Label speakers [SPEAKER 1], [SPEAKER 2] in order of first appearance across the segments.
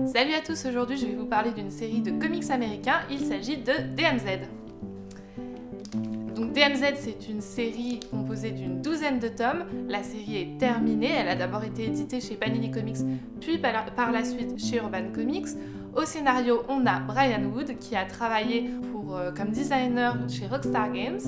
[SPEAKER 1] Salut à tous, aujourd'hui je vais vous parler d'une série de comics américains, il s'agit de DMZ. Donc DMZ, c'est une série composée d'une douzaine de tomes. La série est terminée, elle a d'abord été éditée chez Panini Comics, puis par la suite chez Urban Comics. Au scénario, on a Brian Wood qui a travaillé comme designer chez Rockstar Games,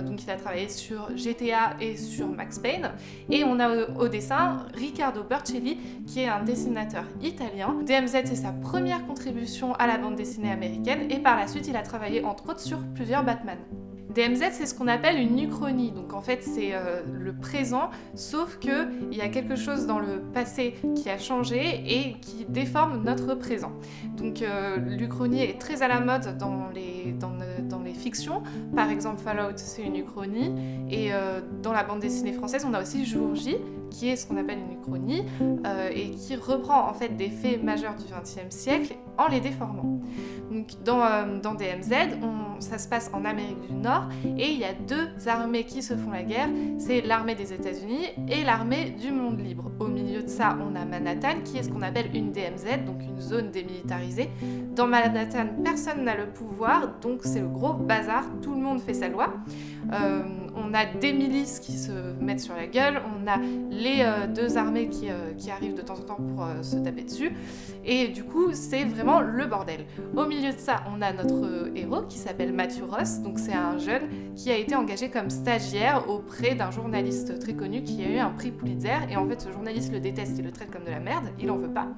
[SPEAKER 1] donc il a travaillé sur GTA et sur Max Payne. Et on a au dessin Riccardo Bercelli qui est un dessinateur italien. DMZ, c'est sa première contribution à la bande dessinée américaine et par la suite il a travaillé entre autres sur plusieurs Batman. DMZ, c'est ce qu'on appelle une uchronie, donc en fait c'est le présent, sauf qu'il y a quelque chose dans le passé qui a changé et qui déforme notre présent. Donc l'uchronie est très à la mode dans les fictions, par exemple Fallout c'est une uchronie, et dans la bande dessinée française on a aussi Jour J, qui est ce qu'on appelle une uchronie, et qui reprend en fait des faits majeurs du XXe siècle en les déformant. Donc dans DMZ, ça se passe en Amérique du Nord et il y a deux armées qui se font la guerre, c'est l'armée des États-Unis et l'armée du monde libre. Au milieu de ça, on a Manhattan qui est ce qu'on appelle une DMZ, donc une zone démilitarisée. Dans Manhattan, personne n'a le pouvoir, donc c'est le gros bazar, tout le monde fait sa loi. On a des milices qui se mettent sur la gueule, on a les deux armées qui arrivent de temps en temps pour se taper dessus, et du coup c'est vraiment le bordel. Au milieu de ça, on a notre héros qui s'appelle Matthew Ross, donc c'est un jeune qui a été engagé comme stagiaire auprès d'un journaliste très connu qui a eu un prix Pulitzer, et en fait ce journaliste le déteste, il le traite comme de la merde, il en veut pas.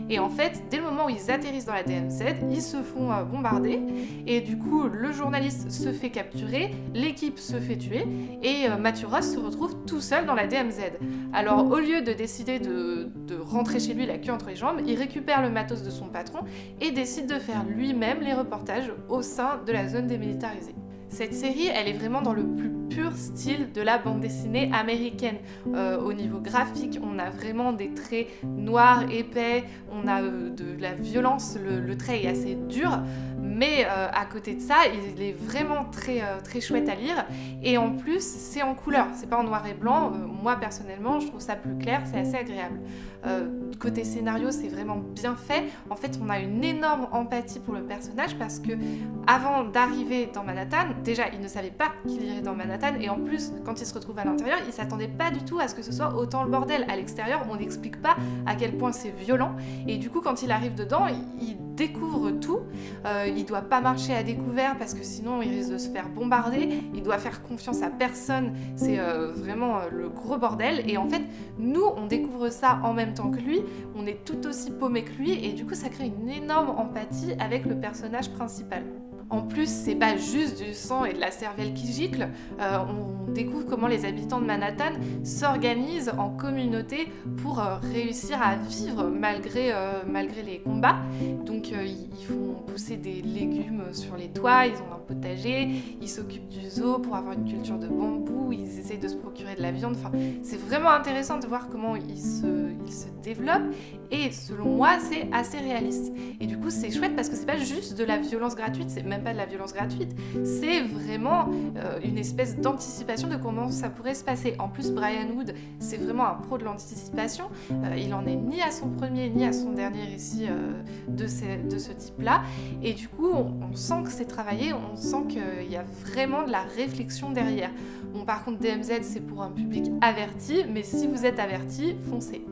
[SPEAKER 1] Et en fait, dès le moment où ils atterrissent dans la DMZ, ils se font bombarder, et du coup le journaliste se fait capturer, l'équipe se fait tuer, et Matthew Ross se retrouve tout seul dans la DMZ. Alors au lieu de décider de rentrer chez lui la queue entre les jambes, il récupère le matos de son patron et décide de faire lui-même les reportages au sein de la zone démilitarisée. Cette série, elle est vraiment dans le plus pur style de la bande dessinée américaine. Au niveau graphique, on a vraiment des traits noirs, épais, on a de la violence, le trait est assez dur, mais à côté de ça, il est vraiment très chouette à lire, et en plus, c'est en couleur, c'est pas en noir et blanc. Moi, personnellement, je trouve ça plus clair, c'est assez agréable. Côté scénario, c'est vraiment bien fait. En fait, on a une énorme empathie pour le personnage parce que avant d'arriver dans Manhattan, déjà, il ne savait pas qu'il irait dans Manhattan, et en plus, quand il se retrouve à l'intérieur, il s'attendait pas du tout à ce que ce soit autant le bordel. À l'extérieur, on n'explique pas à quel point c'est violent, et du coup, quand il arrive dedans, il découvre tout. Il doit pas marcher à découvert parce que sinon il risque de se faire bombarder, il doit faire confiance à personne, c'est vraiment le gros bordel, et en fait nous on découvre ça en même temps que lui, on est tout aussi paumé que lui, et du coup ça crée une énorme empathie avec le personnage principal. En plus, c'est pas juste du sang et de la cervelle qui gicle, on découvre comment les habitants de Manhattan s'organisent en communauté pour réussir à vivre malgré les combats. Donc ils font pousser des légumes sur les toits, ils ont un potager, ils s'occupent du zoo pour avoir une culture de bambou, ils essayent de se procurer de la viande. Enfin, c'est vraiment intéressant de voir comment ils se développent, et selon moi, c'est assez réaliste. Et du coup, c'est chouette parce que c'est pas juste de la violence gratuite, c'est même pas de la violence gratuite, c'est vraiment une espèce d'anticipation de comment ça pourrait se passer. En plus, Brian Wood, c'est vraiment un pro de l'anticipation, il en est ni à son premier ni à son dernier récit de ce type-là, et du coup, on sent que c'est travaillé, on sent qu'il y a vraiment de la réflexion derrière. Bon, par contre, DMZ, c'est pour un public averti, mais si vous êtes averti, foncez.